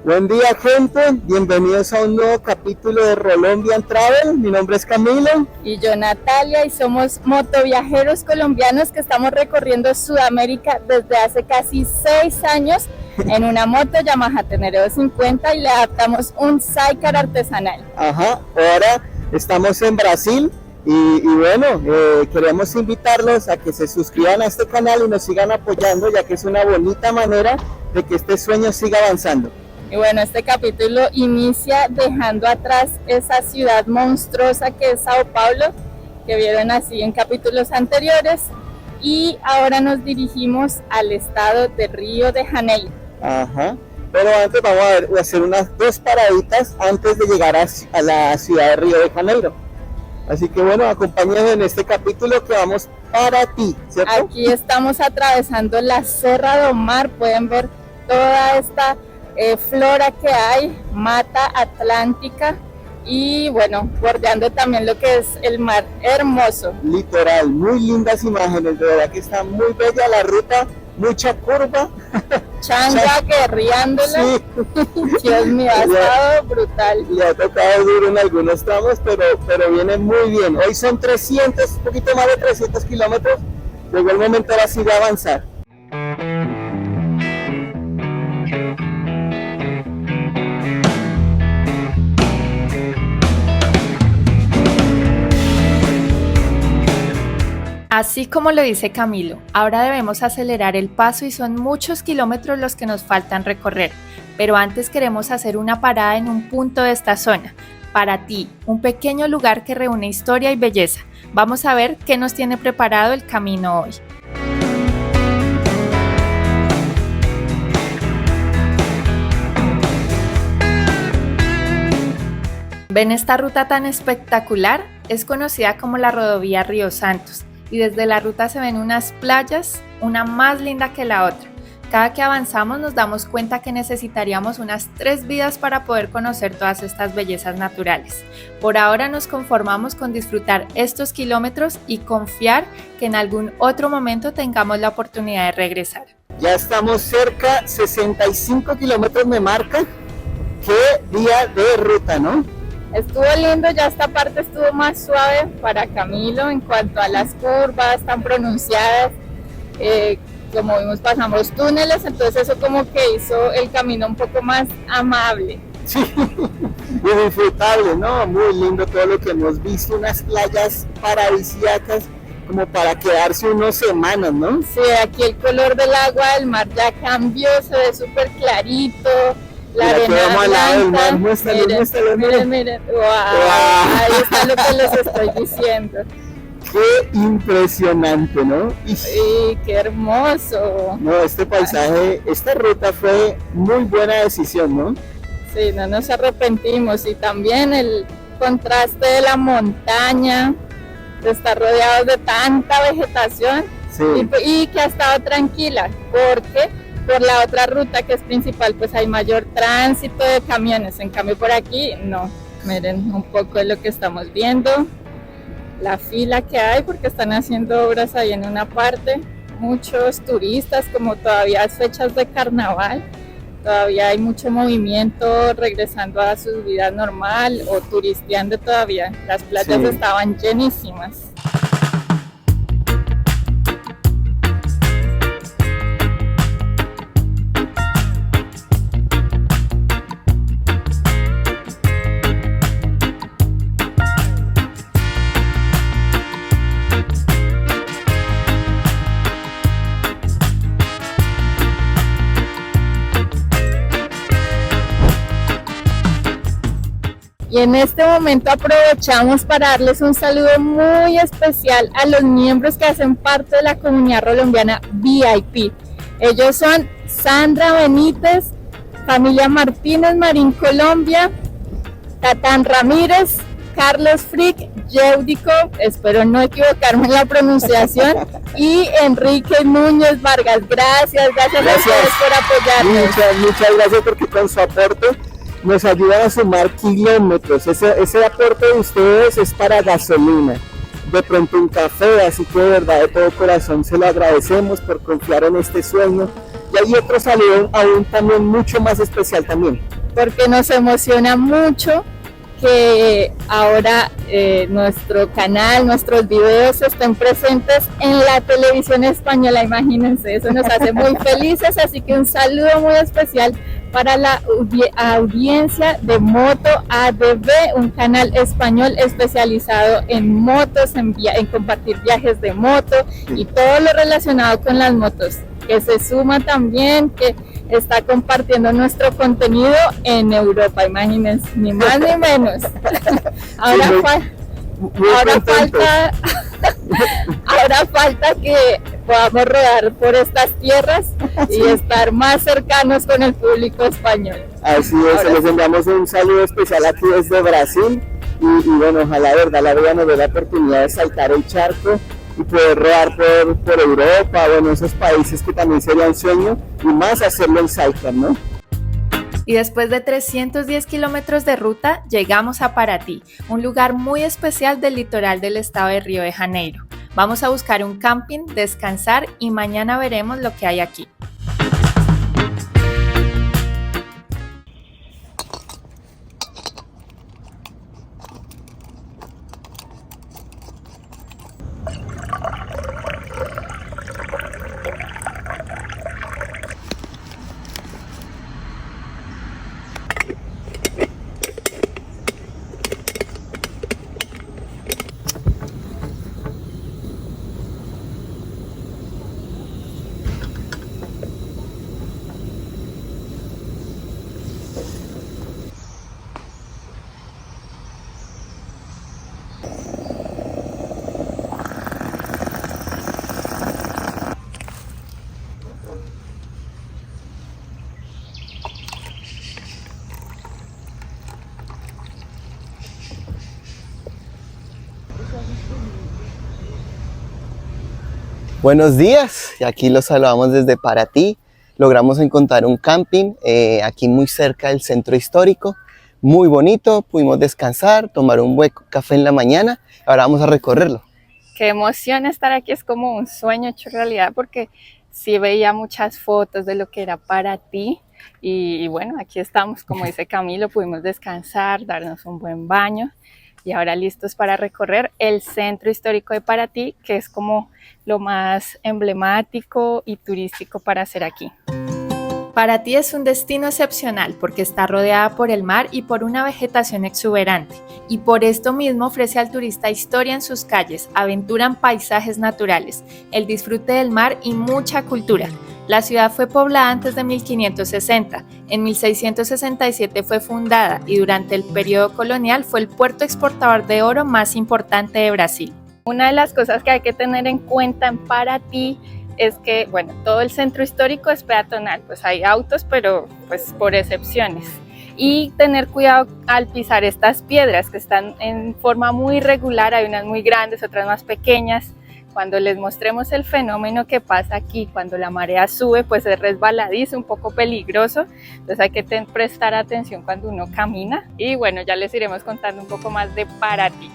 Buen día, gente, bienvenidos a un nuevo capítulo de Rolombian Travel. Mi nombre es Camilo. Y yo Natalia, y somos motoviajeros colombianos que estamos recorriendo Sudamérica desde hace casi 6 años en una moto Yamaha Tenere 250 y le adaptamos un sidecar artesanal. Ahora estamos en Brasil y bueno, queremos invitarlos a que se suscriban a este canal y nos sigan apoyando, ya que es una bonita manera de que este sueño siga avanzando. Y bueno, este capítulo inicia dejando atrás esa ciudad monstruosa que es Sao Paulo, que vieron así en capítulos anteriores, y ahora nos dirigimos al estado de Río de Janeiro. Pero antes vamos a hacer unas 2 paraditas antes de llegar a la ciudad de Río de Janeiro. Así que bueno, acompáñanos en este capítulo que vamos para ti, ¿cierto? Aquí estamos atravesando la Serra do Mar, pueden ver toda esta flora que hay, mata atlántica y bueno, bordeando también lo que es el mar, hermoso. Literal, muy lindas imágenes, de verdad que está muy bella la ruta, mucha curva. Changa guerreándola, sí. Dios mío, ha estado brutal. Le ha tocado duro en algunos tramos, pero viene muy bien. Hoy son 300, un poquito más de 300 kilómetros, llegó el momento ahora sí de avanzar. Así como lo dice Camilo, ahora debemos acelerar el paso y son muchos kilómetros los que nos faltan recorrer, pero antes queremos hacer una parada en un punto de esta zona. Para ti, un pequeño lugar que reúne historia y belleza. Vamos a ver qué nos tiene preparado el camino hoy. ¿Ven esta ruta tan espectacular? Es conocida como la rodovía Río Santos. Y desde la ruta se ven unas playas, una más linda que la otra. Cada que avanzamos nos damos cuenta que necesitaríamos unas 3 vidas para poder conocer todas estas bellezas naturales. Por ahora nos conformamos con disfrutar estos kilómetros y confiar que en algún otro momento tengamos la oportunidad de regresar. Ya estamos cerca, 65 kilómetros me marca. Qué día de ruta, ¿no? Estuvo lindo, ya esta parte estuvo más suave para Camilo en cuanto a las curvas tan pronunciadas, como vimos pasamos túneles, entonces eso como que hizo el camino un poco más amable. Sí, muy disfrutable, ¿no? Muy lindo todo lo que hemos visto, unas playas paradisíacas como para quedarse unas semanas, ¿no? Sí, aquí el color del agua del mar ya cambió, se ve súper clarito. La arena blanca, miren, wow. Ahí está lo que les estoy diciendo. Qué impresionante, ¿no? Sí, qué hermoso. No, este paisaje, esta ruta fue muy buena decisión, ¿no? Sí, no nos arrepentimos, y también el contraste de la montaña, de estar rodeados de tanta vegetación, sí. y que ha estado tranquila, porque por la otra ruta que es principal pues hay mayor tránsito de camiones, en cambio por aquí no. Miren un poco de lo que estamos viendo, la fila que hay porque están haciendo obras ahí en una parte, muchos turistas, como todavía es fechas de carnaval, todavía hay mucho movimiento regresando a su vida normal o turisteando todavía, las playas sí. Estaban llenísimas. Y en este momento aprovechamos para darles un saludo muy especial a los miembros que hacen parte de la comunidad colombiana VIP. Ellos son Sandra Benítez, familia Martínez Marín Colombia, Tatán Ramírez, Carlos Frick, Yeudico, espero no equivocarme en la pronunciación, y Enrique Núñez Vargas. Gracias a ustedes por apoyarnos. Muchas gracias, porque con su aporte nos ayudan a sumar kilómetros. Ese aporte de ustedes es para gasolina, de pronto un café, así que de verdad de todo corazón se lo agradecemos por confiar en este sueño. Y hay otro saludo aún también mucho más especial también. porque nos emociona mucho que ahora nuestro canal, nuestros videos estén presentes en la televisión española, imagínense, eso nos hace muy felices, así que un saludo muy especial para la audiencia de Moto ADV, un canal español especializado en motos, en compartir viajes de moto y todo lo relacionado con las motos, que se suma también, que está compartiendo nuestro contenido en Europa, imagínense, ni más ni menos. Ahora falta que podamos rodar por estas tierras y estar más cercanos con el público español. Así es, les enviamos un saludo especial aquí desde Brasil y bueno, ojalá la vida nos dé la oportunidad de saltar el charco y poder rodar por Europa, bueno, esos países que también sería un sueño, y más hacerlo en Cycam, ¿no? Y después de 310 kilómetros de ruta, llegamos a Paraty, un lugar muy especial del litoral del estado de Río de Janeiro. Vamos a buscar un camping, descansar y mañana veremos lo que hay aquí. Buenos días, y aquí los saludamos desde Paraty. Logramos encontrar un camping aquí muy cerca del centro histórico, muy bonito, pudimos descansar, tomar un buen café en la mañana, ahora vamos a recorrerlo. Qué emoción estar aquí, es como un sueño hecho realidad, porque sí veía muchas fotos de lo que era Paraty y bueno, aquí estamos, como dice Camilo, pudimos descansar, darnos un buen baño. Y ahora listos para recorrer el centro histórico de Paraty, que es como lo más emblemático y turístico para hacer aquí. Paraty es un destino excepcional porque está rodeada por el mar y por una vegetación exuberante, y por esto mismo ofrece al turista historia en sus calles, aventura en paisajes naturales, el disfrute del mar y mucha cultura. La ciudad fue poblada antes de 1560, en 1667 fue fundada y durante el periodo colonial fue el puerto exportador de oro más importante de Brasil. Una de las cosas que hay que tener en cuenta en Paraty es que, bueno, todo el centro histórico es peatonal, pues hay autos, pero pues por excepciones. Y tener cuidado al pisar estas piedras que están en forma muy irregular, hay unas muy grandes, otras más pequeñas. Cuando les mostremos el fenómeno que pasa aquí, cuando la marea sube, pues es resbaladizo, un poco peligroso, entonces hay que prestar atención cuando uno camina. Y bueno, ya les iremos contando un poco más de Paraty.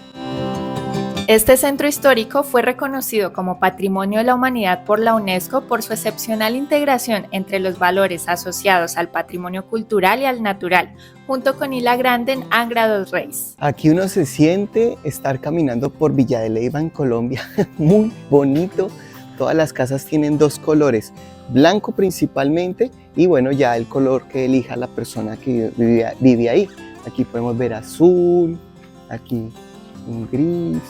Este centro histórico fue reconocido como Patrimonio de la Humanidad por la UNESCO por su excepcional integración entre los valores asociados al patrimonio cultural y al natural, junto con Isla Grande en Angra dos Reis. Aquí uno se siente estar caminando por Villa de Leyva en Colombia, muy bonito. Todas las casas tienen dos colores, blanco principalmente y bueno, ya el color que elija la persona que vive ahí. Aquí podemos ver azul, aquí un gris,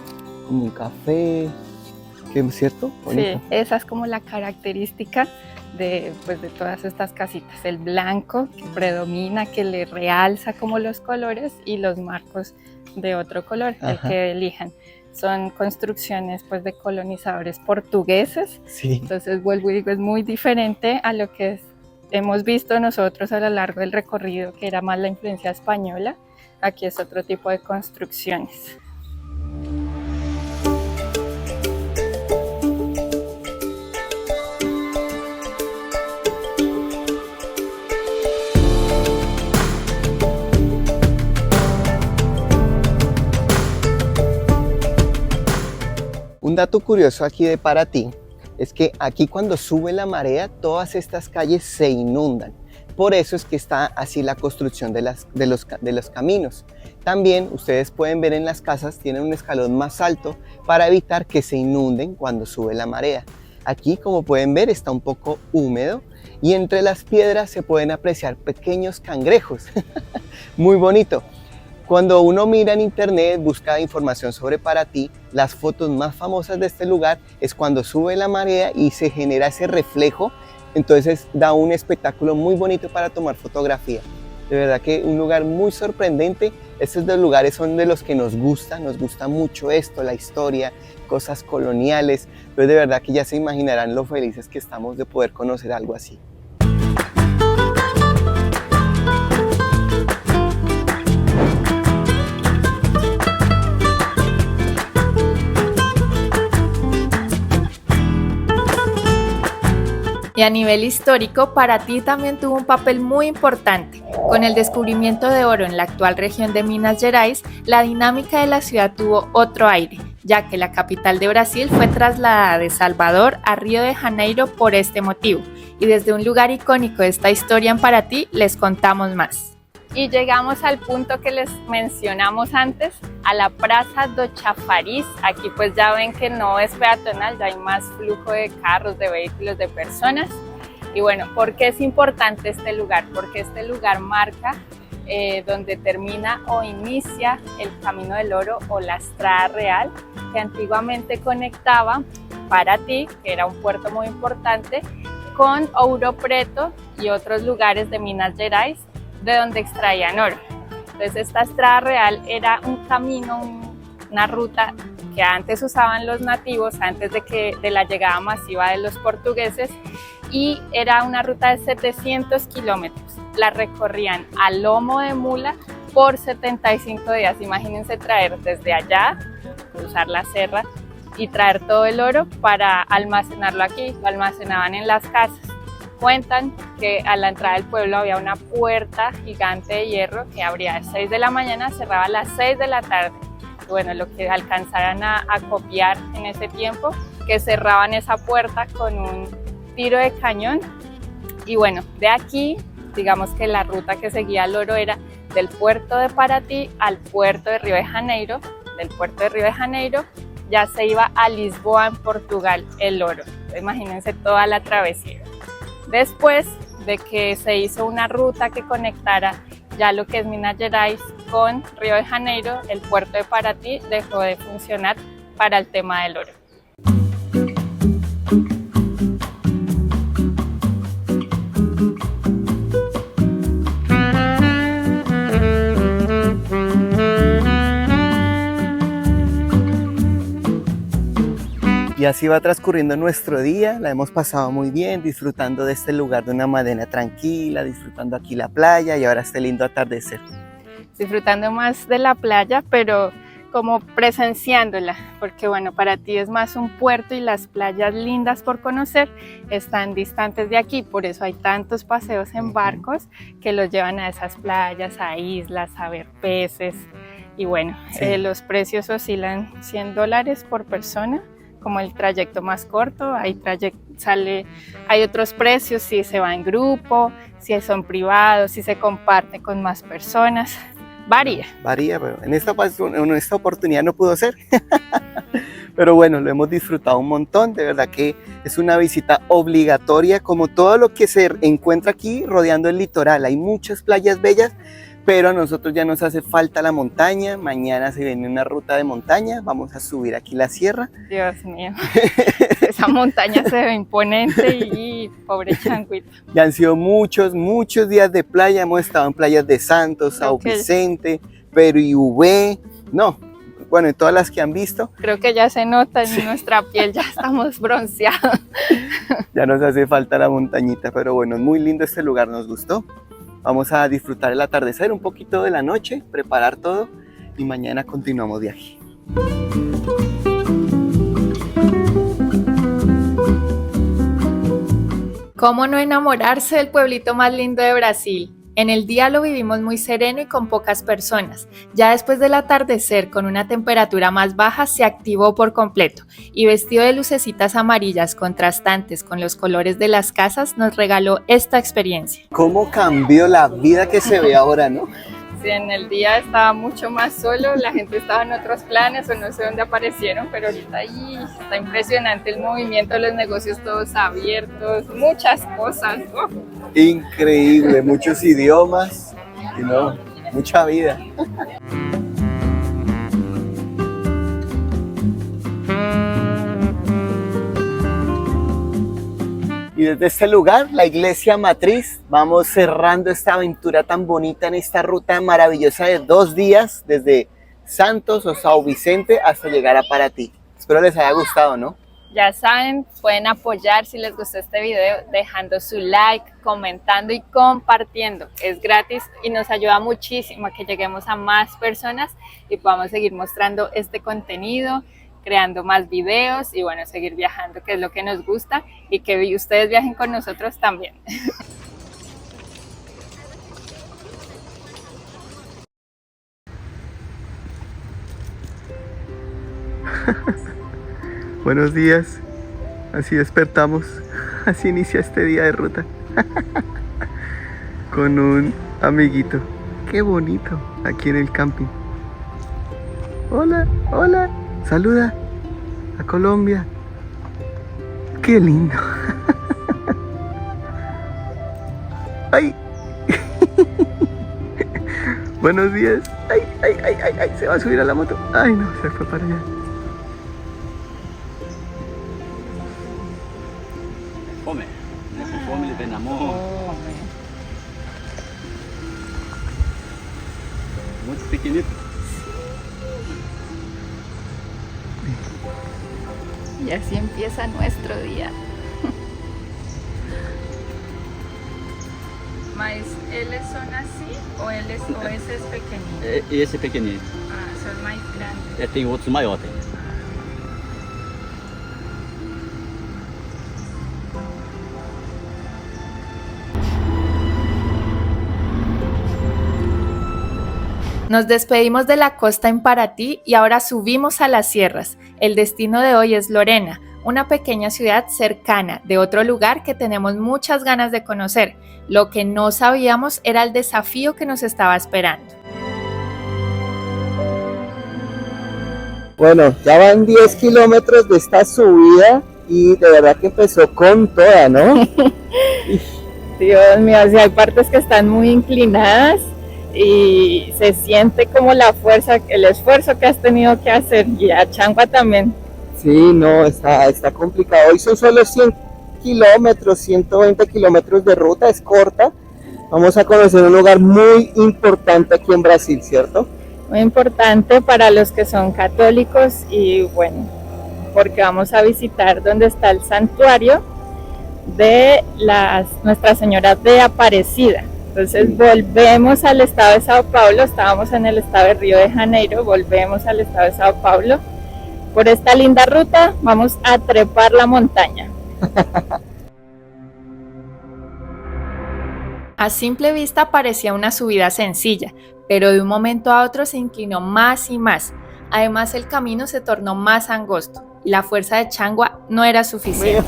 como un café, ¿qué es cierto? Bonito. Sí, esa es como la característica de todas estas casitas, el blanco que predomina, que le realza como los colores, y los marcos de otro color, el que elijan. Son construcciones pues de colonizadores portugueses, sí. Entonces vuelvo y digo, es muy diferente a lo que hemos visto nosotros a lo largo del recorrido, que era más la influencia española. Aquí es otro tipo de construcciones. Un dato curioso aquí de Paraty es que aquí cuando sube la marea, todas estas calles se inundan. por eso es que está así la construcción de los caminos. También ustedes pueden ver en las casas tienen un escalón más alto para evitar que se inunden cuando sube la marea. Aquí, como pueden ver, está un poco húmedo y entre las piedras se pueden apreciar pequeños cangrejos. Muy bonito. Cuando uno mira en internet, busca información sobre Paraty, las fotos más famosas de este lugar es cuando sube la marea y se genera ese reflejo, entonces da un espectáculo muy bonito para tomar fotografía. De verdad que un lugar muy sorprendente. Estos dos lugares son de los que nos gusta mucho esto, la historia, cosas coloniales. Entonces de verdad que ya se imaginarán lo felices que estamos de poder conocer algo así. Y a nivel histórico, Paraty también tuvo un papel muy importante. Con el descubrimiento de oro en la actual región de Minas Gerais, la dinámica de la ciudad tuvo otro aire, ya que la capital de Brasil fue trasladada de Salvador a Río de Janeiro por este motivo. Y desde un lugar icónico de esta historia en Paraty, les contamos más. Y llegamos al punto que les mencionamos antes, a la Praça do Chafariz. Aquí pues ya ven que no es peatonal, ya hay más flujo de carros, de vehículos, de personas. Y bueno, ¿por qué es importante este lugar? Porque este lugar marca donde termina o inicia el Camino del Oro o la Estrada Real, que antiguamente conectaba Paraty, que era un puerto muy importante, con Ouro Preto y otros lugares de Minas Gerais, de donde extraían oro. Entonces esta Estrada Real era un camino, una ruta que antes usaban los nativos, antes de la llegada masiva de los portugueses, y era una ruta de 700 kilómetros. La recorrían a lomo de mula por 75 días. Imagínense traer desde allá, cruzar la serra y traer todo el oro para almacenarlo aquí. Lo almacenaban en las casas. Cuentan que a la entrada del pueblo había una puerta gigante de hierro que abría a las 6 de la mañana, cerraba a las 6 de la tarde. Y bueno, lo que alcanzaran a copiar en ese tiempo, que cerraban esa puerta con un tiro de cañón. Y bueno, de aquí, digamos que la ruta que seguía el oro era del puerto de Paraty al puerto de Río de Janeiro. Del puerto de Río de Janeiro ya se iba a Lisboa, en Portugal, el oro. Imagínense toda la travesía. Después de que se hizo una ruta que conectara ya lo que es Minas Gerais con Río de Janeiro, el puerto de Paraty dejó de funcionar para el tema del oro. Y así va transcurriendo nuestro día, la hemos pasado muy bien, disfrutando de este lugar de una manera tranquila, disfrutando aquí la playa y ahora este lindo atardecer. Disfrutando más de la playa, pero como presenciándola, porque bueno, Paraty es más un puerto y las playas lindas por conocer están distantes de aquí, por eso hay tantos paseos en barcos que los llevan a esas playas, a islas, a ver peces. Y bueno, sí. Los precios oscilan $100 por persona, como el trayecto más corto. Hay otros precios si se va en grupo, si son privados, si se comparte con más personas. Varía, pero en esta oportunidad no pudo ser. Pero bueno, lo hemos disfrutado un montón, de verdad que es una visita obligatoria, como todo lo que se encuentra aquí rodeando el litoral. Hay muchas playas bellas, pero a nosotros ya nos hace falta la montaña. Mañana se viene una ruta de montaña, vamos a subir aquí la sierra. Dios mío, esa montaña se ve imponente y pobre changuito. Ya han sido muchos días de playa, hemos estado en playas de Santos, Sao Vicente, Perú, no, bueno, en todas las que han visto. Creo que ya se nota en nuestra piel, ya estamos bronceados. Ya nos hace falta la montañita, pero bueno, es muy lindo este lugar, nos gustó. Vamos a disfrutar el atardecer, un poquito de la noche, preparar todo y mañana continuamos viaje. ¿Cómo no enamorarse del pueblito más lindo de Brasil? En el día lo vivimos muy sereno y con pocas personas. Ya después del atardecer, con una temperatura más baja, se activó por completo y vestido de lucecitas amarillas contrastantes con los colores de las casas, nos regaló esta experiencia. ¿Cómo cambió la vida que se ve ahora, no? Sí, en el día estaba mucho más solo, la gente estaba en otros planes o no sé dónde aparecieron, pero ahorita ahí está impresionante el movimiento, los negocios todos abiertos, muchas cosas. ¡Oh! Increíble, muchos idiomas y no, mucha vida. Y desde este lugar, la iglesia matriz, vamos cerrando esta aventura tan bonita en esta ruta maravillosa de 2 días, desde Santos o São Vicente hasta llegar a Paraty. Espero les haya gustado, ¿no? Ya saben, pueden apoyar si les gustó este video dejando su like, comentando y compartiendo. Es gratis y nos ayuda muchísimo a que lleguemos a más personas y podamos seguir mostrando este contenido, creando más videos y bueno, seguir viajando, que es lo que nos gusta, y que ustedes viajen con nosotros también. Buenos días, así despertamos, así inicia este día de ruta con un amiguito. Qué bonito, aquí en el camping. Hola, hola, saluda a Colombia. Qué lindo. Ay. Buenos días. Ay, ay, ay, ay, ay, se va a subir a la moto. Ay, no, se fue para allá. Fome, fome ele vem na mão. Muito pequenito. Y así empieza nuestro día. ¿Mas eles son así o ese es pequeñito? E esse é pequenino. Ah, son más grandes. Tem outros maiores. Nos despedimos de la costa en Paraty y ahora subimos a las sierras. El destino de hoy es Lorena, una pequeña ciudad cercana de otro lugar que tenemos muchas ganas de conocer. Lo que no sabíamos era el desafío que nos estaba esperando. Bueno, ya van 10 kilómetros de esta subida y de verdad que empezó con toda, ¿no? Dios mío, o sea, hay partes que están muy inclinadas y se siente como la fuerza, el esfuerzo que has tenido que hacer, y a Changua también. Sí, no, está complicado. Hoy son solo 100 kilómetros, 120 kilómetros de ruta, es corta. Vamos a conocer un lugar muy importante aquí en Brasil, ¿cierto? Muy importante para los que son católicos y bueno, porque vamos a visitar donde está el santuario de Nuestra Señora de Aparecida. Entonces volvemos al estado de Sao Paulo, estábamos en el estado de Río de Janeiro, volvemos al estado de Sao Paulo. Por esta linda ruta vamos a trepar la montaña. A simple vista parecía una subida sencilla, pero de un momento a otro se inclinó más y más. Además, el camino se tornó más angosto y la fuerza de Changua no era suficiente.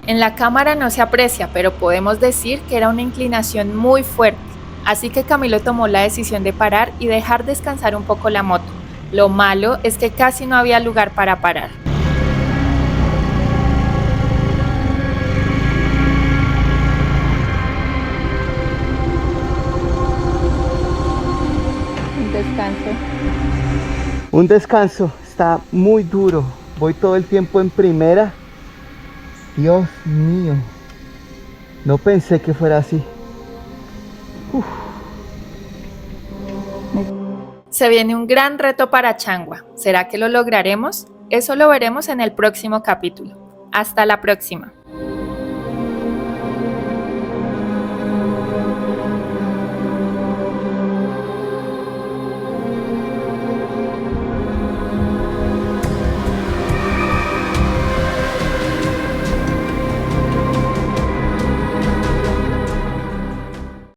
En la cámara no se aprecia, pero podemos decir que era una inclinación muy fuerte. Así que Camilo tomó la decisión de parar y dejar descansar un poco la moto. Lo malo es que casi no había lugar para parar. Un descanso. Un descanso, está muy duro. Voy todo el tiempo en primera. Dios mío, no pensé que fuera así. Uf. Se viene un gran reto para Changua. ¿Será que lo lograremos? Eso lo veremos en el próximo capítulo. Hasta la próxima.